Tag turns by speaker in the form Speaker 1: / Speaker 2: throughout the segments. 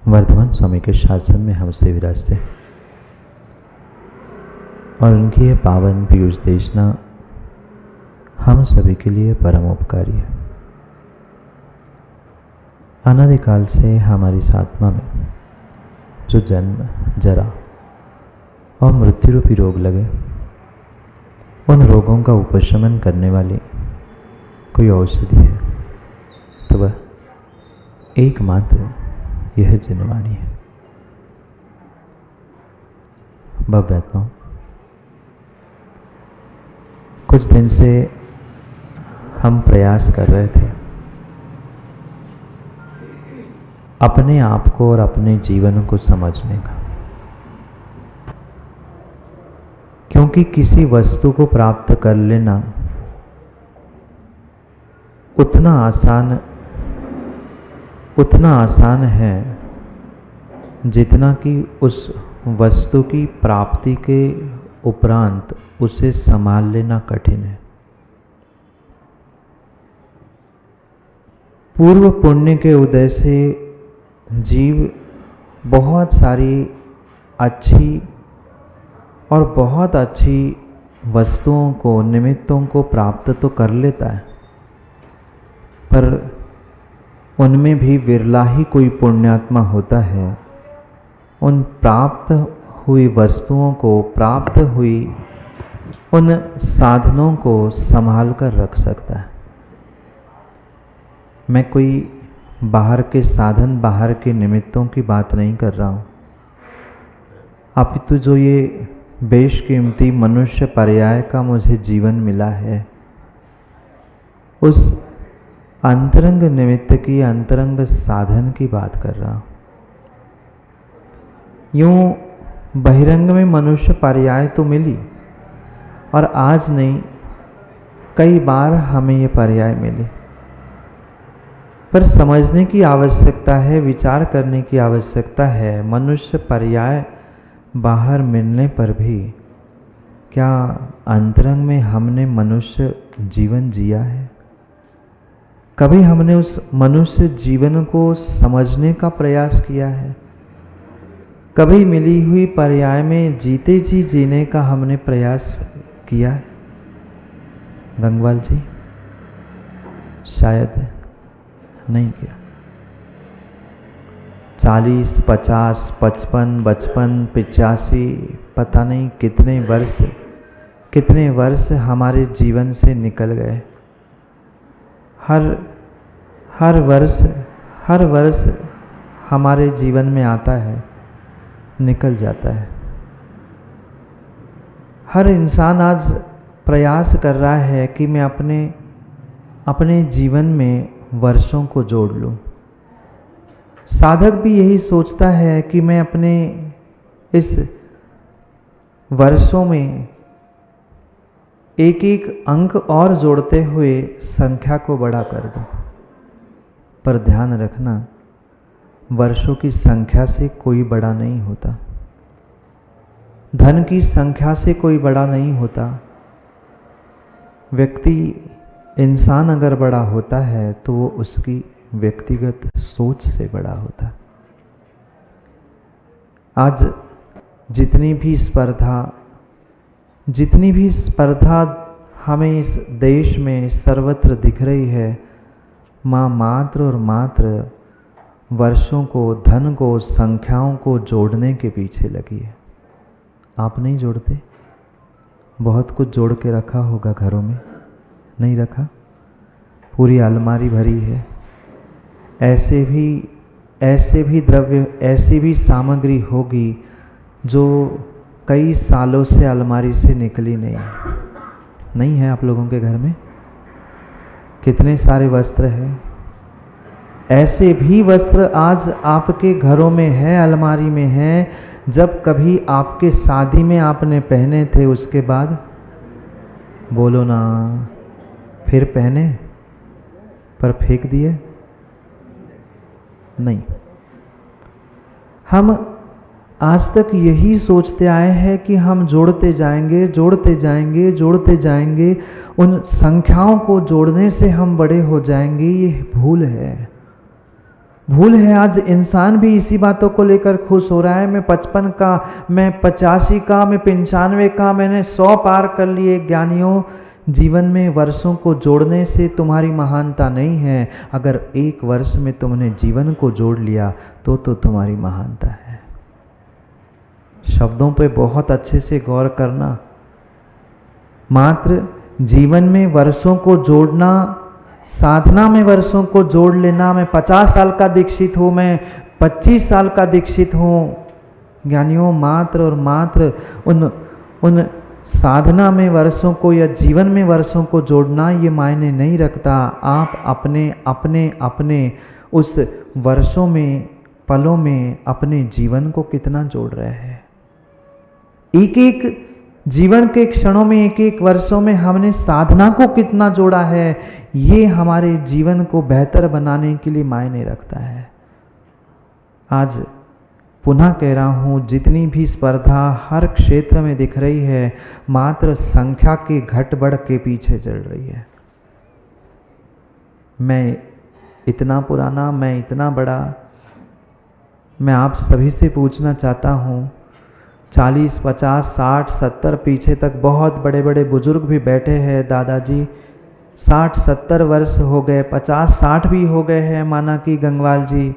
Speaker 1: वर्धमान स्वामी के शासन में हमसे विराजते और उनकी ये पावन पीयूष देशना हम सभी के लिए परम उपकारी है। अनादिकाल से हमारी इस आत्मा में जो जन्म, जरा और मृत्यु रूपी रोग लगे, उन रोगों का उपशमन करने वाली कोई औषधि है तो वह एकमात्र यह जिनवाणी है। भव्यात्माओं, कुछ दिन से हम प्रयास कर रहे थे अपने आप को और अपने जीवन को समझने का, क्योंकि किसी वस्तु को प्राप्त कर लेना उतना आसान है जितना कि उस वस्तु की प्राप्ति के उपरांत उसे संभाल लेना कठिन है। पूर्व पुण्य के उदय से जीव बहुत सारी अच्छी और बहुत अच्छी वस्तुओं को, निमित्तों को प्राप्त तो कर लेता है, पर उनमें भी विरला ही कोई पुण्यात्मा होता है उन प्राप्त हुई वस्तुओं को, प्राप्त हुई उन साधनों को संभाल कर रख सकता है। मैं कोई बाहर के साधन, बाहर के निमित्तों की बात नहीं कर रहा हूँ, अपितु जो ये बेशकीमती मनुष्य पर्याय का मुझे जीवन मिला है, उस अंतरंग निमित्त की, अंतरंग साधन की बात कर रहा हूँ। यूँ बहिरंग में मनुष्य पर्याय तो मिली, और आज नहीं कई बार हमें ये पर्याय मिले, पर समझने की आवश्यकता है, विचार करने की आवश्यकता है। मनुष्य पर्याय बाहर मिलने पर भी क्या अंतरंग में हमने मनुष्य जीवन जिया है? कभी हमने उस मनुष्य जीवन को समझने का प्रयास किया है? कभी मिली हुई पर्याय में जीते जी जीने का हमने प्रयास किया है? गंगवाल जी, शायद नहीं किया। 40, 50, 55, 85 पता नहीं कितने वर्ष हमारे जीवन से निकल गए। हर वर्ष हमारे जीवन में आता है, निकल जाता है। हर इंसान आज प्रयास कर रहा है कि मैं अपने जीवन में वर्षों को जोड़ लूं। साधक भी यही सोचता है कि मैं अपने इस वर्षों में एक एक अंक और जोड़ते हुए संख्या को बड़ा कर दूं। पर ध्यान रखना, वर्षों की संख्या से कोई बड़ा नहीं होता, धन की संख्या से कोई बड़ा नहीं होता। व्यक्ति, इंसान अगर बड़ा होता है तो वो उसकी व्यक्तिगत सोच से बड़ा होता है। आज जितनी भी स्पर्धा हमें इस देश में सर्वत्र दिख रही है, माँ मात्र और मात्र वर्षों को, धन को, संख्याओं को जोड़ने के पीछे लगी है। आप नहीं जोड़ते? बहुत कुछ जोड़ के रखा होगा घरों में, नहीं रखा? पूरी अलमारी भरी है। ऐसे भी द्रव्य, ऐसी भी सामग्री होगी जो कई सालों से अलमारी से निकली नहीं है। आप लोगों के घर में कितने सारे वस्त्र हैं। ऐसे भी वस्त्र आज आपके घरों में है, अलमारी में है, जब कभी आपके शादी में आपने पहने थे, उसके बाद बोलो ना, फिर पहने पर फेंक दिए? नहीं। हम आज तक यही सोचते आए हैं कि हम जोड़ते जाएंगे, उन संख्याओं को जोड़ने से हम बड़े हो जाएंगे। ये भूल है। भूल है आज इंसान भी इसी बातों को लेकर खुश हो रहा है, मैं 55 का, मैं 85 का, मैं 95 का, मैंने 100 पार कर लिए। ज्ञानियों, जीवन में वर्षों को जोड़ने से तुम्हारी महानता नहीं है, अगर एक वर्ष में तुमने जीवन को जोड़ लिया तो तुम्हारी महानता है। शब्दों पे बहुत अच्छे से गौर करना। मात्र जीवन में वर्षों को जोड़ना, साधना में वर्षों को जोड़ लेना, मैं 50 साल का दीक्षित हूँ, मैं 25 साल का दीक्षित हूँ। ज्ञानियों, मात्र और मात्र उन साधना में वर्षों को या जीवन में वर्षों को जोड़ना ये मायने नहीं रखता। आप अपने अपने अपने उस वर्षों में, पलों में अपने जीवन को कितना जोड़ रहे हैं। एक एक जीवन के क्षणों में, एक एक वर्षों में हमने साधना को कितना जोड़ा है, ये हमारे जीवन को बेहतर बनाने के लिए मायने रखता है। आज पुनः कह रहा हूँ, जितनी भी स्पर्धा हर क्षेत्र में दिख रही है, मात्र संख्या के घट बढ़ के पीछे चल रही है। मैं इतना पुराना, मैं इतना बड़ा। मैं आप सभी से पूछना चाहता हूँ, 40, 50, 60, 70 पीछे तक बहुत बड़े बड़े बुजुर्ग भी बैठे हैं। दादाजी 60, 70 वर्ष हो गए, 50, 60 भी हो गए हैं, माना कि गंगवाल जी।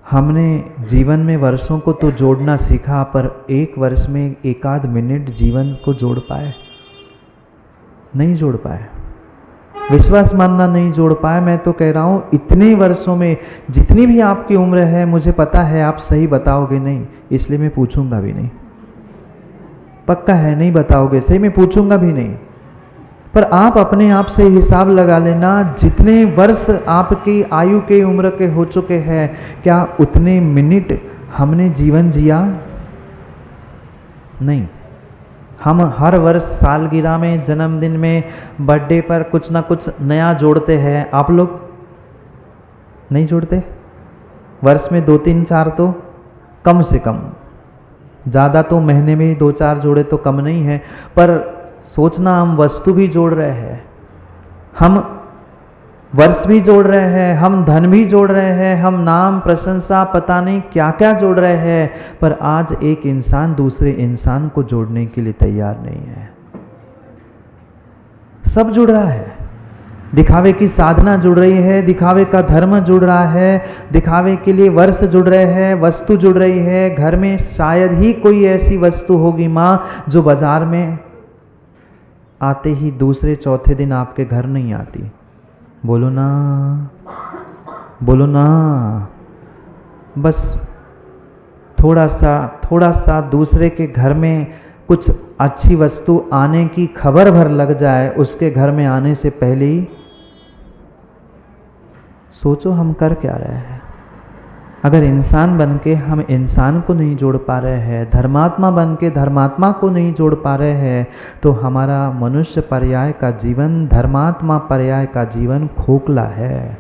Speaker 1: हमने जीवन में वर्षों को तो जोड़ना सीखा, पर एक वर्ष में एक आध मिनट जीवन को जोड़ पाए? नहीं जोड़ पाए। विश्वास मानना नहीं जोड़ पाए। मैं तो कह रहा हूँ, इतने वर्षों में जितनी भी आपकी उम्र है, मुझे पता है आप सही बताओगे नहीं, इसलिए मैं पूछूंगा भी नहीं। पक्का है नहीं बताओगे सही, मैं पूछूंगा भी नहीं। पर आप अपने आप से हिसाब लगा लेना, जितने वर्ष आपकी आयु के उम्र के हो चुके हैं, क्या उतने मिनट हमने जीवन जिया? नहीं। हम हर वर्ष सालगिरह में, जन्मदिन में, बर्थडे पर कुछ ना कुछ नया जोड़ते हैं। आप लोग नहीं जोड़ते? वर्ष में 2, 3, 4 तो कम से कम, ज़्यादा तो महीने में 2, 4 जोड़े तो कम नहीं है। पर सोचना, हम वस्तु भी जोड़ रहे हैं, हम वर्ष भी जोड़ रहे हैं, हम धन भी जोड़ रहे हैं, हम नाम, प्रशंसा, पता नहीं क्या क्या जोड़ रहे हैं, पर आज एक इंसान दूसरे इंसान को जोड़ने के लिए तैयार नहीं है। सब जुड़ रहा है। दिखावे की साधना जुड़ रही है, दिखावे का धर्म जुड़ रहा है, दिखावे के लिए वर्ष जुड़ रहे हैं, वस्तु जुड़ रही है। घर में शायद ही कोई ऐसी वस्तु होगी माँ, जो बाजार में आते ही दूसरे चौथे दिन आपके घर नहीं आती। बोलो ना, बोलो ना। बस थोड़ा सा दूसरे के घर में कुछ अच्छी वस्तु आने की खबर भर लग जाए, उसके घर में आने से पहले ही सोचो हम कर क्या रहे हैं। अगर इंसान बन के हम इंसान को नहीं जोड़ पा रहे हैं, धर्मात्मा बन के धर्मात्मा को नहीं जोड़ पा रहे हैं, तो हमारा मनुष्य पर्याय का जीवन, धर्मात्मा पर्याय का जीवन खोखला है।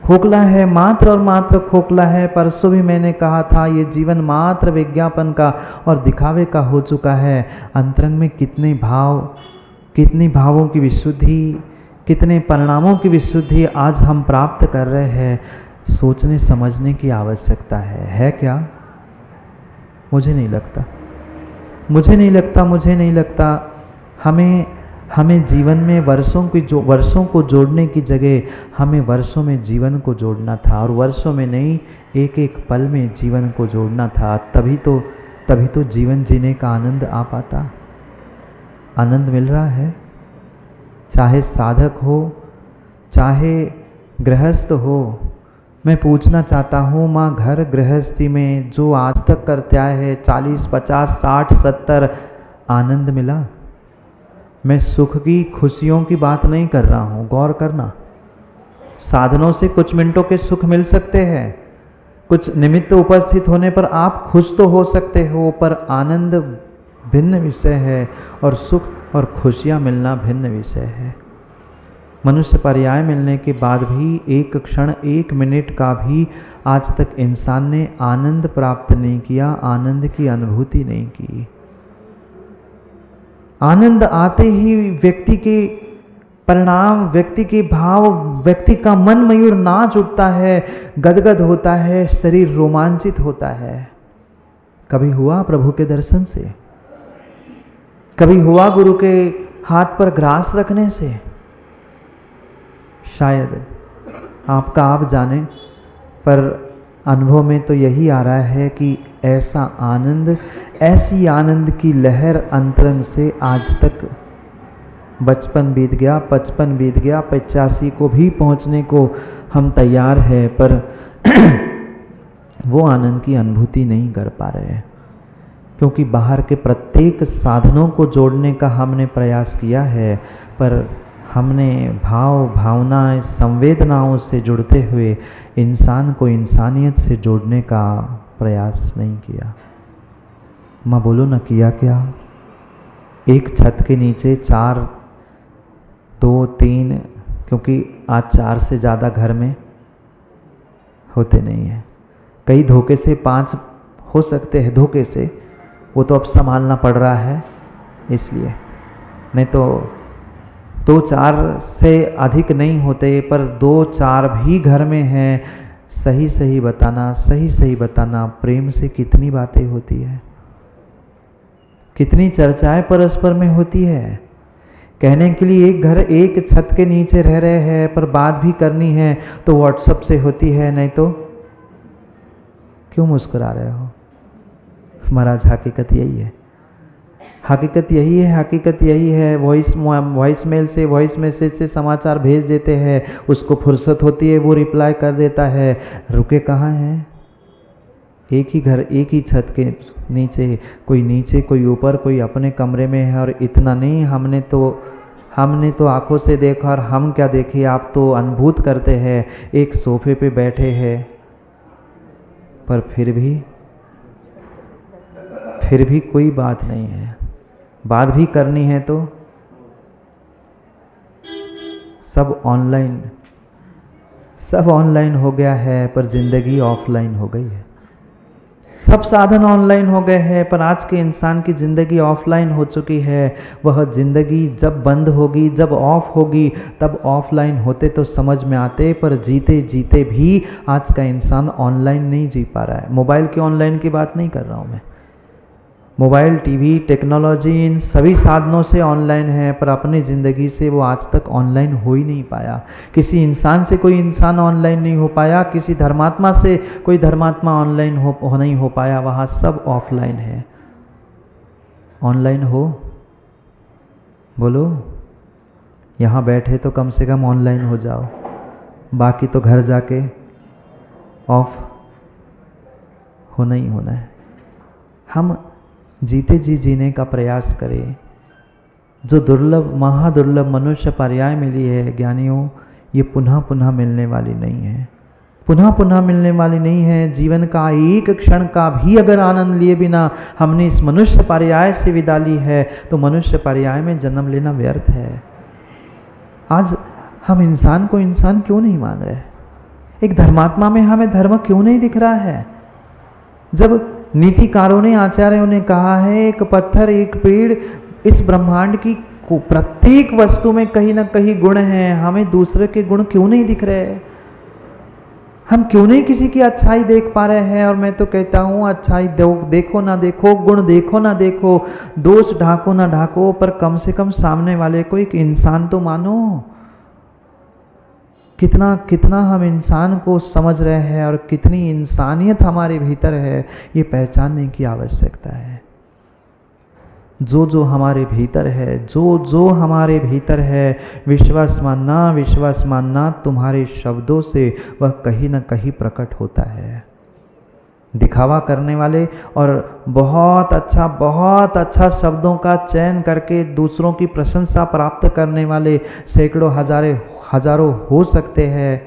Speaker 1: खोखला है, मात्र और मात्र खोखला है। परसों भी मैंने कहा था, ये जीवन मात्र विज्ञापन का और दिखावे का हो चुका है। अंतरंग में कितने भाव, कितनी भावों की विशुद्धि, कितने परिणामों की विशुद्धि आज हम प्राप्त कर रहे हैं, सोचने समझने की आवश्यकता है क्या? मुझे नहीं लगता, मुझे नहीं लगता। हमें जीवन में वर्षों को जोड़ने की जगह हमें वर्षों में जीवन को जोड़ना था, और वर्षों में नहीं, एक एक पल में जीवन को जोड़ना था। तभी तो जीवन जीने का आनंद आ पाता। आनंद मिल रहा है, चाहे साधक हो, चाहे गृहस्थ हो। मैं पूछना चाहता हूँ माँ, घर गृहस्थी में जो आज तक करते आए हैं, 40, 50, 60, 70, आनंद मिला? मैं सुख की, खुशियों की बात नहीं कर रहा हूँ, गौर करना। साधनों से कुछ मिनटों के सुख मिल सकते हैं, कुछ निमित्त उपस्थित होने पर आप खुश तो हो सकते हो, पर आनंद भिन्न विषय है, और सुख और खुशियाँ मिलना भिन्न विषय है। मनुष्य पर्याय मिलने के बाद भी एक क्षण, एक मिनट का भी आज तक इंसान ने आनंद प्राप्त नहीं किया, आनंद की अनुभूति नहीं की। आनंद आते ही व्यक्ति के परिणाम व्यक्ति के भाव, व्यक्ति का मन मयूर नाच उठता है, गदगद होता है, शरीर रोमांचित होता है। कभी हुआ प्रभु के दर्शन से? कभी हुआ गुरु के हाथ पर ग्रास रखने से? शायद आपका आप जाने, पर अनुभव में तो यही आ रहा है कि ऐसा आनंद, ऐसी आनंद की लहर अंतरंग से आज तक, बचपन बीत गया, 55 बीत गया, 85 को भी पहुंचने को हम तैयार है, पर वो आनंद की अनुभूति नहीं कर पा रहे हैं, क्योंकि बाहर के प्रत्येक साधनों को जोड़ने का हमने प्रयास किया है, पर हमने भाव, भावना, संवेदनाओं से जुड़ते हुए इंसान को इंसानियत से जोड़ने का प्रयास नहीं किया। मैं बोलो ना, किया क्या? एक छत के नीचे 4, 2, 3, क्योंकि आज 4 से ज़्यादा घर में होते नहीं हैं, कई धोखे से 5 हो सकते हैं, धोखे से, वो तो अब संभालना पड़ रहा है इसलिए, नहीं तो 2-4 से अधिक नहीं होते, पर 2-4 भी घर में हैं। सही सही बताना, सही सही बताना, प्रेम से कितनी बातें होती है, कितनी चर्चाएं परस्पर में होती है। कहने के लिए एक घर, एक छत के नीचे रह रहे हैं, पर बात भी करनी है तो व्हाट्सएप से होती है, नहीं तो क्यों मुस्कुरा रहे हो महाराज? हकीकत यही है, हकीकत यही है, हकीकत यही है। वॉइस मेल से, वॉइस मैसेज से समाचार भेज देते हैं, उसको फुर्सत होती है, वो रिप्लाई कर देता है। रुके कहाँ हैं? एक ही घर, एक ही छत के नीचे, कोई ऊपर, कोई अपने कमरे में है। और इतना नहीं, हमने तो आंखों से देखा, और हम क्या देखे, आप तो अनुभूत करते हैं। एक सोफे पे बैठे हैं, पर फिर भी कोई बात नहीं है। बात भी करनी है तो सब ऑनलाइन हो गया है, पर जिंदगी ऑफलाइन हो गई है। सब साधन ऑनलाइन हो गए हैं, पर आज के इंसान की ज़िंदगी ऑफलाइन हो चुकी है। वह ज़िंदगी जब बंद होगी, जब ऑफ होगी, तब ऑफलाइन होते तो समझ में आते, पर जीते जीते भी आज का इंसान ऑनलाइन नहीं जी पा रहा है। मोबाइल के ऑनलाइन की बात नहीं कर रहा हूँ मैं, मोबाइल, टीवी, टेक्नोलॉजी, इन सभी साधनों से ऑनलाइन है, पर अपनी ज़िंदगी से वो आज तक ऑनलाइन हो ही नहीं पाया। किसी इंसान से कोई इंसान ऑनलाइन नहीं हो पाया, किसी धर्मात्मा से कोई धर्मात्मा ऑनलाइन नहीं हो पाया। वहाँ सब ऑफलाइन है। ऑनलाइन हो? बोलो, यहाँ बैठे तो कम से कम ऑनलाइन हो जाओ, बाकी तो घर जाके ऑफ होना ही होना है। हम जीते जी जीने का प्रयास करें। जो दुर्लभ, महादुर्लभ मनुष्य पर्याय मिली है ज्ञानियों, ये पुनः पुनः मिलने वाली नहीं है, पुनः पुनः मिलने वाली नहीं है। जीवन का एक क्षण का भी अगर आनंद लिए बिना हमने इस मनुष्य पर्याय से विदा ली है, तो मनुष्य पर्याय में जन्म लेना व्यर्थ है। आज हम इंसान को इंसान क्यों नहीं मान रहे? एक धर्मात्मा में हमें धर्म क्यों नहीं दिख रहा है? जब नीतिकारों ने, आचार्यों ने कहा है, एक पत्थर, एक पेड़, इस ब्रह्मांड की प्रत्येक वस्तु में कहीं ना कहीं गुण है, हमें दूसरे के गुण क्यों नहीं दिख रहे? हम क्यों नहीं किसी की अच्छाई देख पा रहे हैं? और मैं तो कहता हूँ, अच्छाई देखो ना देखो, गुण देखो ना देखो, दोष ढाको ना ढाको, पर कम से कम सामने वाले को एक इंसान तो मानो। कितना कितना हम इंसान को समझ रहे हैं और कितनी इंसानियत हमारे भीतर है, ये पहचानने की आवश्यकता है। जो जो हमारे भीतर है, जो जो हमारे भीतर है, विश्वास मानना तुम्हारे शब्दों से वह कहीं ना कहीं प्रकट होता है। दिखावा करने वाले और बहुत अच्छा शब्दों का चयन करके दूसरों की प्रशंसा प्राप्त करने वाले सैकड़ों हजारों हो सकते हैं,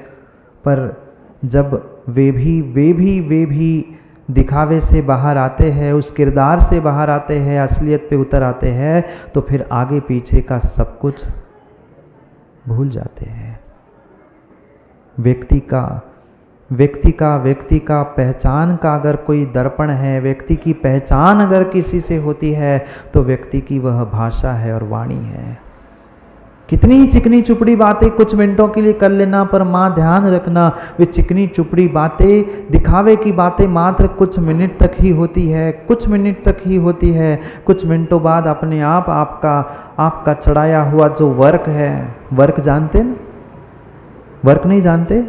Speaker 1: पर जब वे भी दिखावे से बाहर आते हैं, उस किरदार से बाहर आते हैं, असलियत पे उतर आते हैं, तो फिर आगे पीछे का सब कुछ भूल जाते हैं। व्यक्ति का पहचान का अगर कोई दर्पण है, व्यक्ति की पहचान अगर किसी से होती है, तो व्यक्ति की वह भाषा है और वाणी है। कितनी ही चिकनी चुपड़ी बातें कुछ मिनटों के लिए कर लेना, पर माँ ध्यान रखना वे चिकनी चुपड़ी बातें, दिखावे की बातें मात्र कुछ मिनट तक ही होती है, कुछ मिनट तक ही होती है। कुछ मिनटों बाद अपने आप आपका चढ़ाया हुआ जो वर्क है, वर्क जानते ना, वर्क नहीं जानते,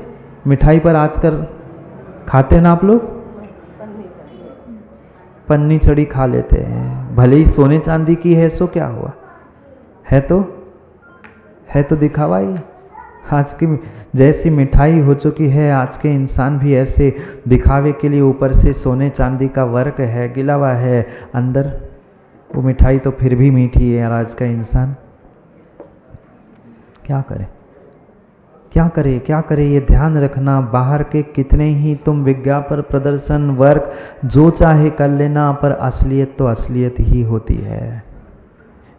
Speaker 1: मिठाई पर आजकल खाते हैं ना आप लोग, पन्नी चढ़ी खा लेते हैं, भले ही सोने चांदी की है, सो क्या हुआ, है तो दिखावा ही। आज की जैसी मिठाई हो चुकी है, आज के इंसान भी ऐसे दिखावे के लिए ऊपर से सोने चांदी का वर्क है, गिला हुआ है, अंदर वो मिठाई तो फिर भी मीठी है। यार आज का इंसान क्या करे, क्या करे, क्या करे, ये ध्यान रखना। बाहर के कितने ही तुम विज्ञापन, प्रदर्शन, वर्क जो चाहे कर लेना, पर असलियत तो असलियत ही होती है।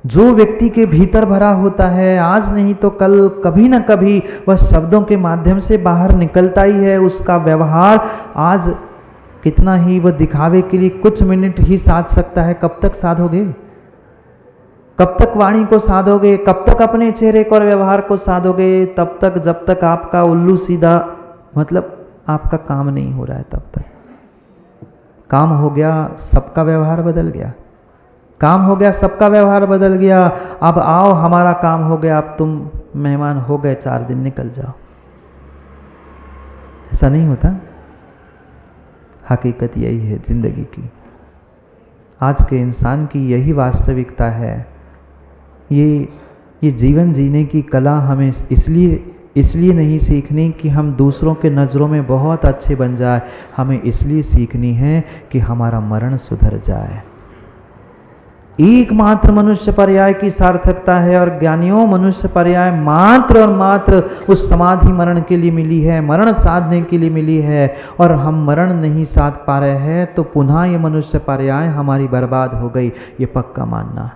Speaker 1: जो व्यक्ति के भीतर भरा होता है, आज नहीं तो कल, कभी ना कभी वह शब्दों के माध्यम से बाहर निकलता ही है। उसका व्यवहार आज कितना ही वह दिखावे के लिए कुछ मिनट ही साध सकता है, कब तक साधोगे, कब तक वाणी को साधोगे, कब तक अपने चेहरे को और व्यवहार को साधोगे? तब तक जब तक आपका उल्लू सीधा, मतलब आपका काम नहीं हो रहा है, तब तक। काम हो गया, सबका व्यवहार बदल गया, काम हो गया, सबका व्यवहार बदल गया। अब आओ, हमारा काम हो गया, अब तुम मेहमान हो गए, 4 दिन निकल जाओ। ऐसा नहीं होता। हकीकत यही है जिंदगी की, आज के इंसान की यही वास्तविकता है। ये जीवन जीने की कला हमें इसलिए नहीं सीखनी कि हम दूसरों के नज़रों में बहुत अच्छे बन जाए, हमें इसलिए सीखनी है कि हमारा मरण सुधर जाए। एकमात्र मनुष्य पर्याय की सार्थकता है, और ज्ञानियों मनुष्य पर्याय मात्र और मात्र उस समाधि मरण के लिए मिली है, मरण साधने के लिए मिली है। और हम मरण नहीं साध पा रहे हैं तो पुनः ये मनुष्य पर्याय हमारी बर्बाद हो गई, ये पक्का मानना।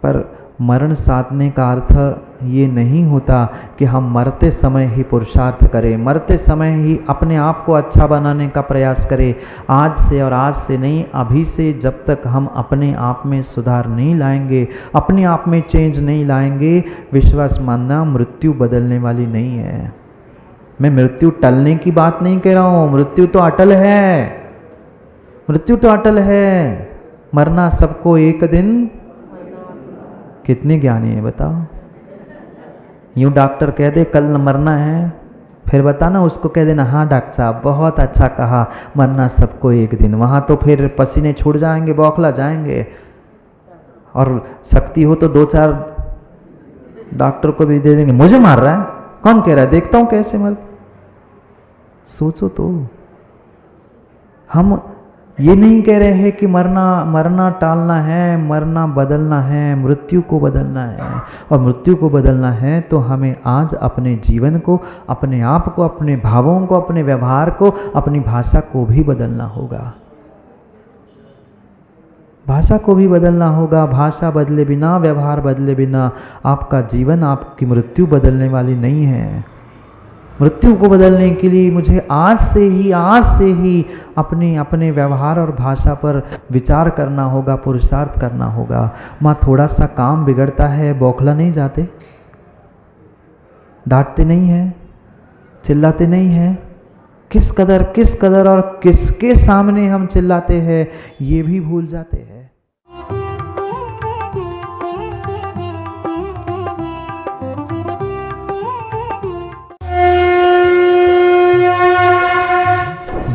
Speaker 1: पर मरण साधने का अर्थ ये नहीं होता कि हम मरते समय ही पुरुषार्थ करें, मरते समय ही अपने आप को अच्छा बनाने का प्रयास करें। आज से, और आज से नहीं, अभी से जब तक हम अपने आप में सुधार नहीं लाएंगे, अपने आप में चेंज नहीं लाएंगे, विश्वास मानना मृत्यु बदलने वाली नहीं है। मैं मृत्यु टलने की बात नहीं कह रहा हूँ, मृत्यु तो अटल है, मृत्यु तो अटल है। मरना सबको एक दिन, कितने ज्ञानी है बताओ। यूँ डॉक्टर कह दे कल मरना है, फिर बताना उसको कह देना हाँ डॉक्टर साहब बहुत अच्छा कहा, मरना सबको एक दिन। वहाँ तो फिर पसीने छूट जाएंगे, बौखला जाएंगे, और शक्ति हो तो 2-4 डॉक्टर को भी दे देंगे। मुझे मार रहा है, कौन कह रहा है, देखता हूँ कैसे मर। सोचो तो, हम ये नहीं कह रहे हैं कि मरना टालना है, मरना बदलना है, मृत्यु को बदलना है। और मृत्यु को बदलना है तो हमें आज अपने जीवन को, अपने आप को, अपने भावों को, अपने व्यवहार को, अपनी भाषा को भी बदलना होगा। भाषा को भी बदलना होगा। भाषा बदले बिना, व्यवहार बदले बिना आपका जीवन, आपकी मृत्यु बदलने वाली नहीं है। मृत्यु को बदलने के लिए मुझे आज से ही अपने व्यवहार और भाषा पर विचार करना होगा, पुरुषार्थ करना होगा। माँ थोड़ा सा काम बिगड़ता है, बौखला नहीं जाते, डांटते नहीं हैं, चिल्लाते नहीं हैं। किस कदर और किसके सामने हम चिल्लाते हैं ये भी भूल जाते हैं।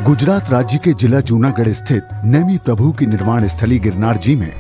Speaker 2: गुजरात राज्य के जिला जूनागढ़ स्थित नेमी प्रभु की निर्वाण स्थली गिरनार जी में